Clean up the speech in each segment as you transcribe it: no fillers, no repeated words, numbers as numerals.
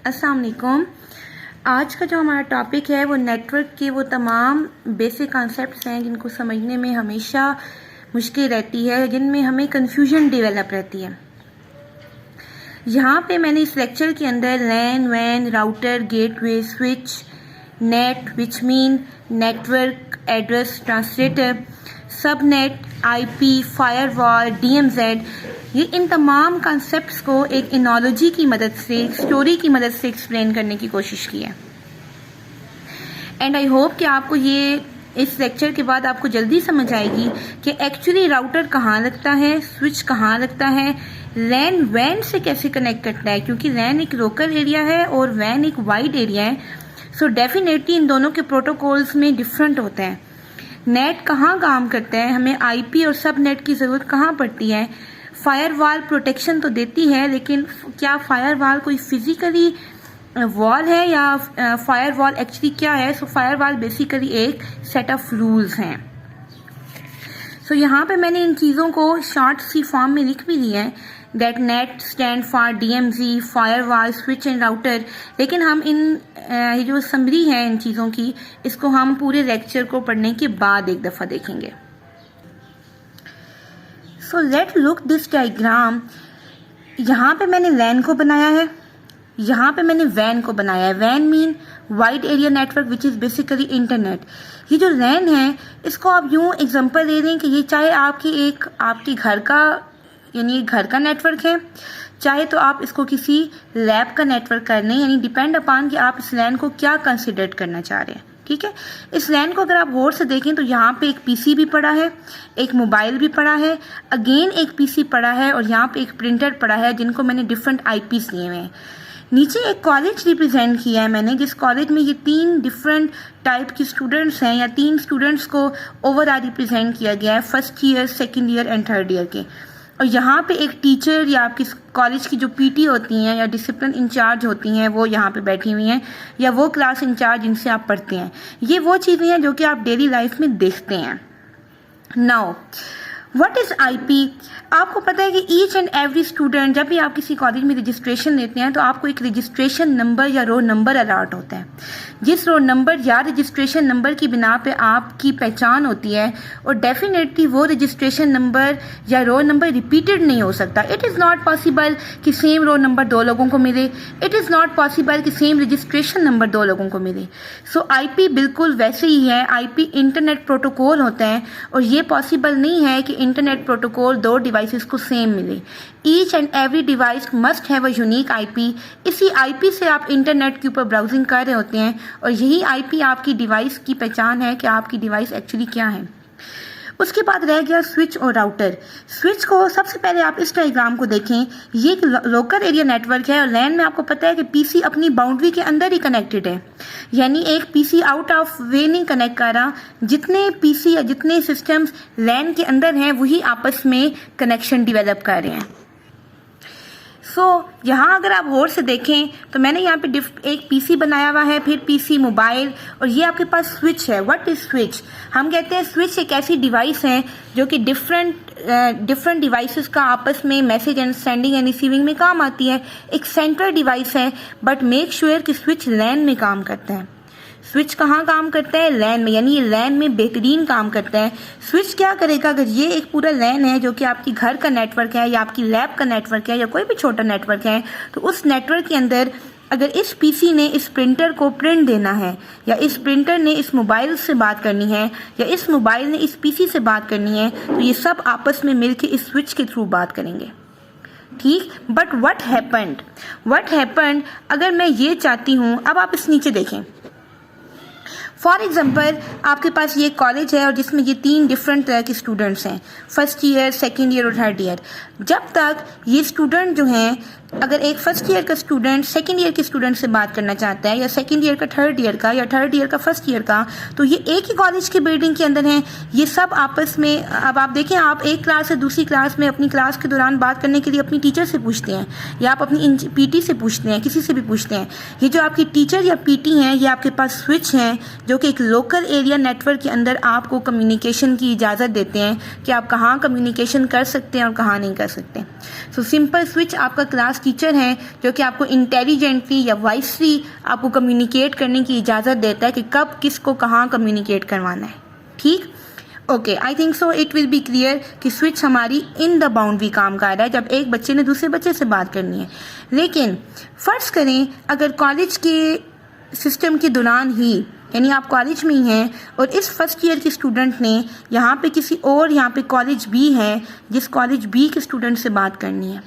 अस्सलाम वालेकुम। आज का जो हमारा टॉपिक है वो नेटवर्क के वो तमाम बेसिक कॉन्सेप्ट्स हैं जिनको समझने में हमेशा मुश्किल रहती है, जिनमें हमें कंफ्यूजन डेवलप रहती है। यहाँ पे मैंने इस लेक्चर के अंदर लैन, वैन, router, gateway, switch, net which mean network, address translator, subnet, IP, firewall, DMZ, ये इन तमाम कॉन्सेप्ट्स को एक एनोलॉजी की मदद से, स्टोरी की मदद से एक्सप्लेन करने की कोशिश की है। एंड आई होप कि आपको ये इस लेक्चर के बाद आपको जल्दी समझ आएगी कि एक्चुअली राउटर कहाँ लगता है, स्विच कहाँ लगता है, लैन वैन से कैसे कनेक्ट करता है, क्योंकि लैन एक लोकल एरिया है और वैन एक वाइड एरिया है। सो डेफिनेटली इन दोनों के प्रोटोकॉल्स में डिफरेंट होते हैं। नेट कहाँ काम करता है, हमें आईपी और सब नेट की ज़रूरत कहाँ पड़ती है। फायरवॉल प्रोटेक्शन तो देती है, लेकिन क्या फायरवॉल कोई फिजिकली वॉल है या फायरवॉल एक्चुअली क्या है। सो फायरवॉल बेसिकली एक सेट ऑफ रूल्स हैं। सो यहाँ पे मैंने इन चीज़ों को शॉर्ट सी फॉर्म में लिख भी लिया है, that net stand for DMG, firewall, switch and router. लेकिन हम इन ये जो समरी है इन चीज़ों की, इसको हम पूरे लेक्चर को पढ़ने के बाद एक दफ़ा देखेंगे। So let look this diagram. यहाँ पे मैंने लैन को बनाया है, यहाँ पे मैंने वैन को बनाया है। वैन mean wide area network which is basically internet. ये जो लैन है इसको आप यूँ एग्जांपल दे दें कि ये चाहे आपके घर का यानी घर का नेटवर्क है, चाहे तो आप इसको किसी लैब का नेटवर्क कर लें, यानी डिपेंड अपॉन कि आप इस लैन को क्या कंसिडर करना चाह रहे हैं। ठीक है, इस लैन को अगर आप गौर से देखें तो यहाँ पे एक पीसी भी पड़ा है, एक मोबाइल भी पड़ा है, अगेन एक पीसी पड़ा है और यहाँ पे एक प्रिंटर पड़ा है, जिनको मैंने डिफरेंट आईपीस लिए हुए हैं। नीचे एक कॉलेज रिप्रेजेंट किया है मैंने, जिस कॉलेज में ये 3 डिफरेंट टाइप की स्टूडेंट्स हैं, या 3 स्टूडेंट्स को ओवरऑल रिप्रेजेंट किया गया है, first year, second year and third year के। और यहाँ पे एक टीचर या आपकी कॉलेज की जो पीटी होती हैं या डिसिप्लिन इंचार्ज होती हैं वो यहाँ पे बैठी हुई हैं, या वो क्लास इंचार्ज जिनसे आप पढ़ते हैं। ये वो चीज़ें हैं जो कि आप डेली लाइफ में देखते हैं। Now what is IP? आपको पता है कि ईच एंड एवरी स्टूडेंट, जब भी आप किसी कॉलेज में रजिस्ट्रेशन लेते हैं तो आपको एक रजिस्ट्रेशन नंबर या रोल नंबर अलॉट होता है। जिस रोल नंबर या रजिस्ट्रेशन नंबर की बिना पे आपकी पहचान होती है, और डेफिनेटली वो रजिस्ट्रेशन नंबर या रोल नंबर रिपीटेड नहीं हो सकता। इट इज़ नॉट पॉसिबल कि सेम रोल नंबर 2 लोगों को मिले, इट इज़ नॉट पॉसिबल कि सेम रजिस्ट्रेशन नंबर 2 लोगों को मिले। सो आईपी बिल्कुल वैसे ही है। आईपी इंटरनेट प्रोटोकॉल होता है और ये पॉसिबल नहीं है कि इंटरनेट प्रोटोकॉल 2 डिवाइसेस को सेम मिले। Each and every device must have a unique IP. इसी आईपी से आप इंटरनेट के ऊपर ब्राउजिंग कर रहे होते हैं, और यही आईपी आपकी डिवाइस की पहचान है कि आपकी डिवाइस एक्चुअली क्या है। उसके बाद रह गया स्विच और राउटर। स्विच को सबसे पहले आप इस डायग्राम को देखें, ये एक लोकल एरिया नेटवर्क है, और लैन में आपको पता है कि पीसी अपनी बाउंड्री के अंदर ही कनेक्टेड है, यानी एक पीसी आउट ऑफ वे नहीं कनेक्ट कर रहा। जितने पीसी या जितने सिस्टम्स लैन के अंदर हैं वही आपस में कनेक्शन डेवलप कर रहे हैं। यहाँ अगर आप गौर से देखें तो मैंने यहाँ पे एक पीसी बनाया हुआ है, फिर पीसी, मोबाइल, और ये आपके पास स्विच है। What is switch? हम कहते हैं स्विच एक ऐसी डिवाइस है जो कि डिफरेंट डिवाइसेस का आपस में message and sending end receiving में काम आती है। एक सेंट्रल डिवाइस है, बट मेक श्योर कि स्विच लैन में काम करता है। स्विच कहाँ काम करता है? लैन में, यानी ये लैन में बेहतरीन काम करता है। स्विच क्या करेगा, अगर ये एक पूरा लैन है जो कि आपकी घर का नेटवर्क है या आपकी लैब का नेटवर्क है या कोई भी छोटा नेटवर्क है, तो उस नेटवर्क के अंदर अगर इस पीसी ने इस प्रिंटर को प्रिंट देना है, या इस प्रिंटर ने इस मोबाइल से बात करनी है, या इस मोबाइल ने इस पीसी से बात करनी है, तो ये सब आपस में मिलकर इस स्विच के थ्रू बात करेंगे। ठीक, बट व्हाट हैपेंड अगर मैं ये चाहती हूँ, अब आप इस नीचे देखें। फॉर एग्जाम्पल आपके पास ये कॉलेज है और जिसमें ये 3 डिफरेंट तरह के स्टूडेंट्स हैं, फर्स्ट ईयर, सेकेंड ईयर और थर्ड ईयर। जब तक ये स्टूडेंट जो हैं, अगर एक फर्स्ट ईयर का स्टूडेंट सेकेंड ईयर के स्टूडेंट से बात करना चाहता है, या सेकेंड ईयर का थर्ड ईयर का, या थर्ड ईयर का फर्स्ट ईयर का, तो ये एक ही कॉलेज की बिल्डिंग के अंदर हैं। ये सब आपस में, अब आप देखें, आप एक क्लास से दूसरी क्लास में अपनी क्लास के दौरान बात करने के लिए अपनी टीचर से पूछते हैं, या आप अपनी पीटी से पूछते हैं, किसी से भी पूछते हैं। ये जो आपकी टीचर या पीटी हैं, ये आपके पास स्विच हैं जो कि एक लोकल एरिया नेटवर्क के अंदर आपको कम्युनिकेशन की इजाज़त देते हैं कि आप कहाँ कम्युनिकेशन कर सकते हैं और कहाँ नहीं कर सकते। सो सिंपल स्विच आपका क्लास टीचर है जो कि आपको इंटेलिजेंटली या वाइसली आपको कम्युनिकेट करने की इजाज़त देता है कि कब किसको कहाँ कम्युनिकेट करवाना है। ठीक, okay, I think so it will be clear कि स्विच हमारी इन द बाउंड्री काम कर रहा है जब एक बच्चे ने दूसरे बच्चे से बात करनी है। लेकिन फ़र्ज़ करें अगर कॉलेज के सिस्टम के दौरान ही, यानी आप कॉलेज में ही हैं और इस फर्स्ट ईयर के स्टूडेंट ने यहाँ पे किसी और यहाँ पे कॉलेज बी है जिस कॉलेज बी के स्टूडेंट से बात करनी है,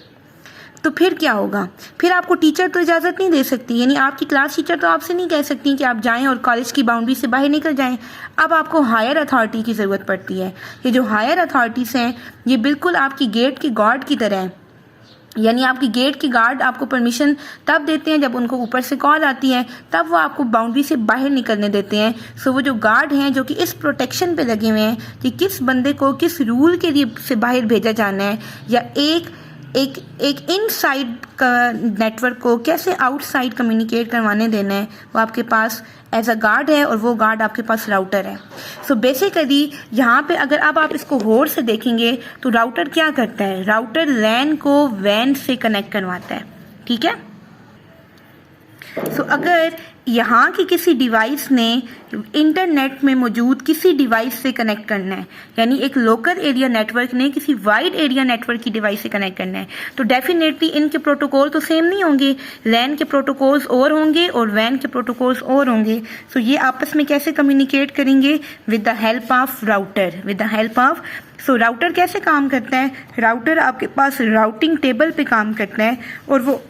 तो फिर क्या होगा? फिर आपको टीचर तो इजाज़त नहीं दे सकती, यानी आपकी क्लास टीचर तो आपसे नहीं कह सकती कि आप जाएं और कॉलेज की बाउंड्री से बाहर निकल जाएं। अब आपको हायर अथॉरिटी की ज़रूरत पड़ती है। ये जो हायर अथॉरिटीज़ हैं ये बिल्कुल आपकी गेट की गार्ड की तरह हैं, यानी आपकी गेट की गार्ड आपको परमिशन तब देते हैं जब उनको ऊपर से कॉल आती है, तब वो आपको बाउंड्री से बाहर निकलने देते हैं। सो वो जो गार्ड हैं जो कि इस प्रोटेक्शन पे लगे हुए हैं कि किस बंदे को किस रूल के लिए से बाहर भेजा जाना है, या एक इनसाइड का नेटवर्क को कैसे आउटसाइड कम्युनिकेट करवाने देना है, वो आपके पास एज अ गार्ड है और वो गार्ड आपके पास राउटर है। सो बेसिकली यहाँ पे अगर अब आप इसको गौर से देखेंगे तो राउटर क्या करता है? राउटर लैन को वैन से कनेक्ट करवाता है। ठीक है, सो अगर यहाँ की किसी डिवाइस ने इंटरनेट में मौजूद किसी डिवाइस से कनेक्ट करना है, यानी एक लोकल एरिया नेटवर्क ने किसी वाइड एरिया नेटवर्क की डिवाइस से कनेक्ट करना है, तो डेफिनेटली इनके प्रोटोकॉल तो सेम नहीं होंगे। लैन के प्रोटोकॉल्स और होंगे और वैन के प्रोटोकॉल्स और होंगे। सो ये आपस में कैसे कम्युनिकेट करेंगे? With the help of router, with the help of. So router कैसे काम करता है? राउटर आपके पास राउटिंग टेबल पे काम करता है और वो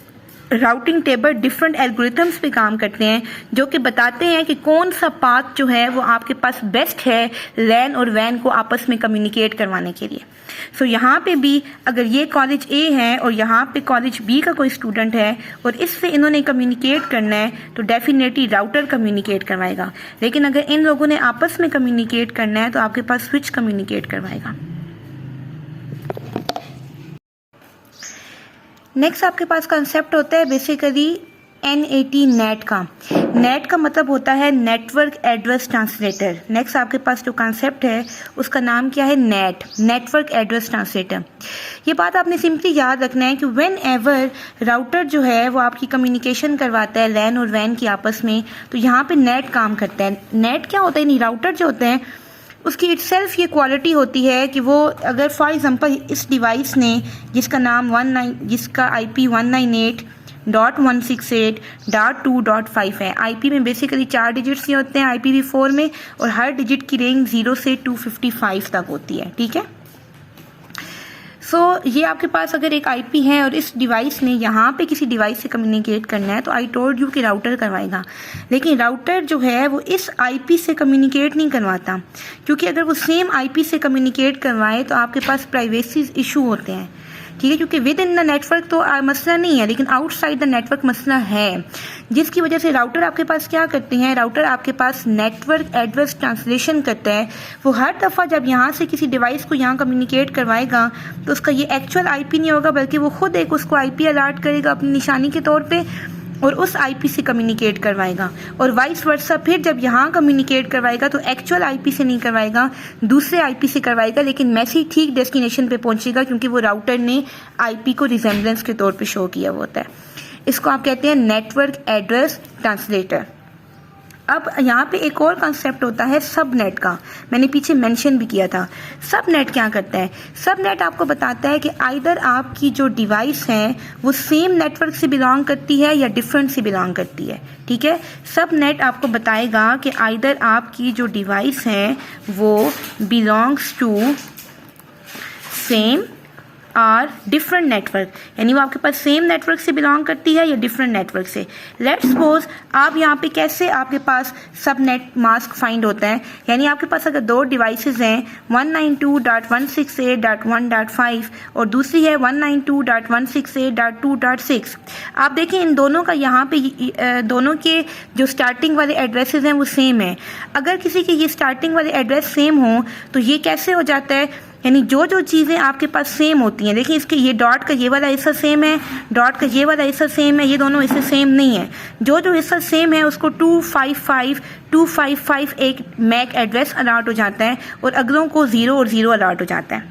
राउटिंग टेबल डिफरेंट एल्गोरिथम्स पे काम करते हैं जो कि बताते हैं कि कौन सा पाथ जो है वो आपके पास बेस्ट है लैन और वैन को आपस में कम्युनिकेट करवाने के लिए। सो यहाँ पे भी अगर ये कॉलेज ए है और यहाँ पे कॉलेज बी का कोई स्टूडेंट है और इससे इन्होंने कम्युनिकेट करना है तो डेफिनेटली राउटर कम्युनिकेट करवाएगा। लेकिन अगर इन लोगों ने आपस में कम्युनिकेट करना है तो आपके पास स्विच कम्युनिकेट करवाएगा। नेक्स्ट आपके पास कंसेप्ट होता है बेसिकली NAT नेट का। नेट का मतलब होता है नेटवर्क एड्रेस ट्रांसलेटर। नेक्स्ट आपके पास जो कंसेप्ट है उसका नाम क्या है? Net, network address translator. ये बात आपने सिंपली याद रखना है कि व्हेन एवर राउटर जो है वो आपकी कम्युनिकेशन करवाता है लैन और वैन की आपस में, तो यहाँ पे नेट काम करता है। नेट क्या होता है? नहीं, राउटर जो होते हैं उसकी इटसेल्फ ये क्वालिटी होती है कि वो अगर फॉर एग्जांपल इस डिवाइस ने जिसका नाम जिसका IP 198.168.2.5 है। IP में बेसिकली 4 डिजिट्स ही होते हैं IPv4 में, और हर डिजिट की रेंज 0 से 255 तक होती है। ठीक है, सो ये आपके पास अगर एक IP है और इस डिवाइस ने यहाँ पे किसी डिवाइस से कम्युनिकेट करना है तो आई टोल्ड यू कि राउटर करवाएगा। लेकिन राउटर जो है वो इस IP से कम्युनिकेट नहीं करवाता, क्योंकि अगर वो सेम IP से कम्युनिकेट करवाए तो आपके पास प्राइवेसी इशू होते हैं। ठीक है, क्योंकि विद इन द नेटवर्क तो मसला नहीं है, लेकिन आउटसाइड द नेटवर्क मसला है, जिसकी वजह से राउटर आपके पास क्या करते हैं? राउटर आपके पास नेटवर्क एड्रेस ट्रांसलेशन करता है। वो हर दफ़ा जब यहाँ से किसी डिवाइस को यहाँ कम्युनिकेट करवाएगा तो उसका ये एक्चुअल IP नहीं होगा, बल्कि वो खुद एक उसको IP अलर्ट करेगा अपनी निशानी के तौर पे और उस IP से कम्युनिकेट करवाएगा, और वाइस वर्सा फिर जब यहाँ कम्युनिकेट करवाएगा तो एक्चुअल IP से नहीं करवाएगा, दूसरे IP से करवाएगा, लेकिन मैसेज ठीक डेस्टिनेशन पे पहुँचेगा क्योंकि वो राउटर ने IP को रिजेम्बलेंस के तौर पे शो किया होता है। इसको आप कहते हैं नेटवर्क एड्रेस ट्रांसलेटर। अब यहाँ पे एक और कंसेप्ट होता है सबनेट का, मैंने पीछे मेंशन भी किया था। सबनेट क्या करता है? सबनेट आपको बताता है कि आइदर आपकी जो डिवाइस है वो सेम नेटवर्क से बिलोंग करती है या डिफरेंट से बिलोंग करती है। ठीक है, सबनेट आपको बताएगा कि आइदर आपकी जो डिवाइस है वो बिलोंग्स टू सेम और डिफरेंट नेटवर्क, यानी वो आपके पास सेम नेटवर्क से बिलोंग करती है या डिफरेंट नेटवर्क से। लेट्स सपोज आप यहाँ पे कैसे आपके पास सब नेट मास्क फाइंड होता है, यानी आपके पास अगर 2 डिवाइसेस हैं 192.168.1.5 और दूसरी है 192.168.2.6। आप देखें इन दोनों का यहाँ पे दोनों के जो स्टार्टिंग वाले एड्रेसेस हैं वो सेम है। अगर किसी के ये स्टार्टिंग वाले एड्रेस सेम हो तो ये कैसे हो जाता है? यानी जो जो चीज़ें आपके पास सेम होती हैं, देखिए इसके ये डॉट का ये वाला हिस्सा सेम है, डॉट का ये वाला हिस्सा सेम है, ये दोनों हिस्से सेम नहीं है। जो जो हिस्सा सेम है उसको 255 एक मैक एड्रेस अलर्ट हो जाता है और अगलों को 0 और 0 अलर्ट हो जाता है।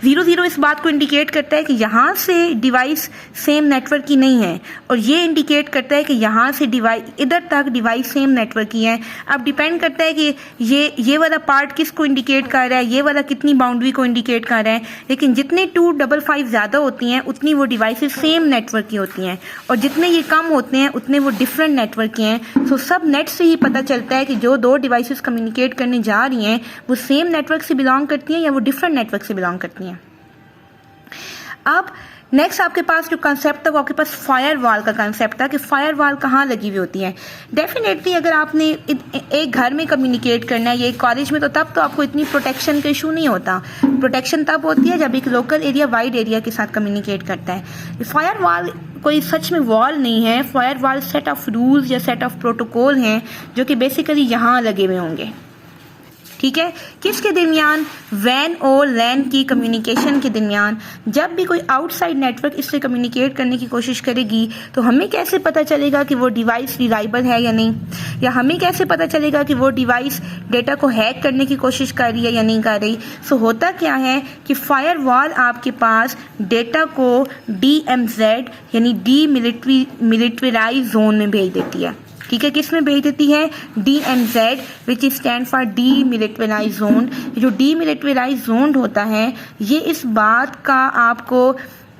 0 इस बात को इंडिकेट करता है कि यहाँ से डिवाइस सेम नेटवर्क की नहीं है, और ये इंडिकेट करता है कि यहाँ से डिवाइस इधर तक डिवाइस सेम नेटवर्क की है। अब डिपेंड करता है कि ये वाला पार्ट किसको इंडिकेट कर रहा है, ये वाला कितनी बाउंड्री को इंडिकेट कर रहा है। लेकिन जितने 255 ज़्यादा होती हैं उतनी वो डिवाइसेस सेम नेटवर्क की होती हैं, और जितने ये कम होते हैं उतने वो डिफरेंट नेटवर्क के हैं। सो सब नेट से ही पता चलता है कि जो दो डिवाइसेस कम्युनिकेट करने जा रही हैं वो सेम नेटवर्क से बिलोंग करती हैं या वो डिफरेंट नेटवर्क से बिलोंग करती हैं। अब नेक्स्ट आपके पास जो कंसेप्ट था वो आपके पास फायरवॉल का कंसेप्ट था कि फायरवॉल कहाँ लगी हुई होती है। डेफिनेटली अगर आपने एक घर में कम्युनिकेट करना है या एक कॉलेज में, तो तब तो आपको इतनी प्रोटेक्शन का इशू नहीं होता। प्रोटेक्शन तब होती है जब एक लोकल एरिया वाइड एरिया के साथ कम्युनिकेट करता है। फायरवॉल कोई सच में वॉल नहीं है, फायरवॉल सेट ऑफ रूल्स या सेट ऑफ प्रोटोकॉल हैं जो कि बेसिकली यहाँ लगे हुए होंगे। ठीक है, किसके दरमियान? वैन और लैन की कम्युनिकेशन के दरमियान। जब भी कोई आउटसाइड नेटवर्क इससे कम्युनिकेट करने की कोशिश करेगी तो हमें कैसे पता चलेगा कि वो डिवाइस रिलायबल है या नहीं, या हमें कैसे पता चलेगा कि वो डिवाइस डेटा को हैक करने की कोशिश कर रही है या नहीं कर रही। सो होता क्या है कि फायरवॉल आपके पास डेटा को DMZ यानी डीमिलिटराइज्ड जोन में भेज देती है। ठीक है, किस में भेज देती है? DMZ which stand for demilitarised zone. जो डीमिलिटराइज्ड जोन होता है ये इस बात का आपको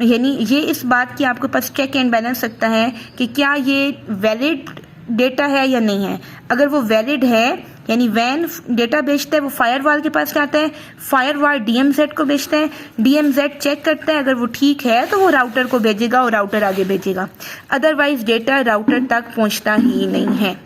यानी ये इस बात की आपके पास चेक एंड बैलेंस सकता है कि क्या ये वैलिड डेटा है या नहीं है। अगर वो वैलिड है यानी वैन डेटा बेचता है वो फायरवॉल के पास जाता है, फायरवॉल DMZ को बेचता है, DMZ चेक करता है, अगर वो ठीक है तो वो राउटर को भेजेगा और राउटर आगे भेजेगा। अदरवाइज डेटा राउटर तक पहुंचता ही नहीं है।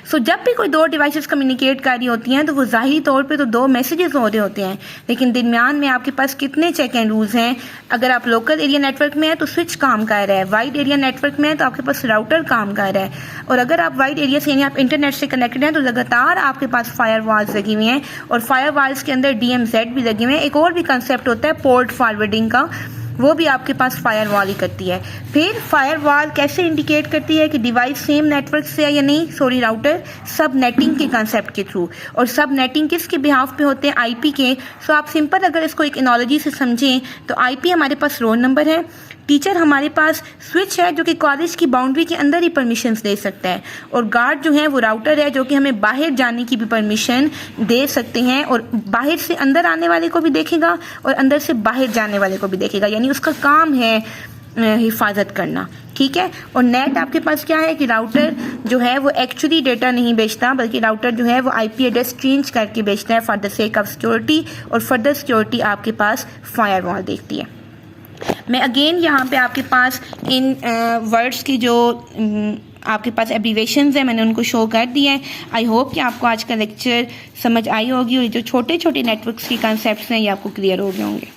सो जब भी कोई दो डिवाइसेस कम्युनिकेट कर रही होती हैं तो वो ज़ाहिरी तौर पे तो दो मैसेजेस हो रहे होते हैं, लेकिन दरमियान में आपके पास कितने चेक एंड रूल्स हैं। अगर आप लोकल एरिया नेटवर्क में है तो स्विच काम कर रहा है, वाइड एरिया नेटवर्क में है तो आपके पास राउटर काम कर रहा है, और अगर आप वाइड एरिया से यानी आप इंटरनेट से कनेक्टेड हैं तो लगातार आपके पास फायरवॉल्स लगी हुई हैं, और फायरवॉल्स के अंदर DMZ भी लगे हुए हैं। एक और भी कंसेप्ट होता है पोर्ट फॉरवर्डिंग का, वो भी आपके पास फायरवॉल ही करती है। फिर फायरवॉल कैसे इंडिकेट करती है कि डिवाइस सेम नेटवर्क से है या नहीं? सॉरी राउटर सब नेटिंग के कंसेप्ट के थ्रू, और सब नेटिंग किसके बिहाफ पे होते हैं? IP के। सो आप सिंपल अगर इसको एक एनालॉजी से समझें तो IP हमारे पास रोल नंबर है, टीचर हमारे पास स्विच है जो कि कॉलेज की बाउंड्री के अंदर ही परमिशंस दे सकता है, और गार्ड जो है वो राउटर है जो कि हमें बाहर जाने की भी परमिशन दे सकते हैं, और बाहर से अंदर आने वाले को भी देखेगा और अंदर से बाहर जाने वाले को भी देखेगा, यानी उसका काम है हिफाजत करना। ठीक है, और नेट आपके पास क्या है कि राउटर जो है वो एक्चुअली डेटा नहीं बेचता, बल्कि राउटर जो है वो IP एड्रेस चेंज करके बेचता है for the sake of security, और फर्दर सिक्योरिटी आपके पास फायरवॉल देखती है। मैं अगेन यहाँ पे आपके पास इन वर्ड्स की जो आपके पास एब्रीवेशंस हैं मैंने उनको शो कर दिए हैं। आई होप कि आपको आज का लेक्चर समझ आई होगी, और जो छोटे छोटे नेटवर्क्स के कॉन्सेप्ट्स हैं ये आपको क्लियर हो गए होंगे।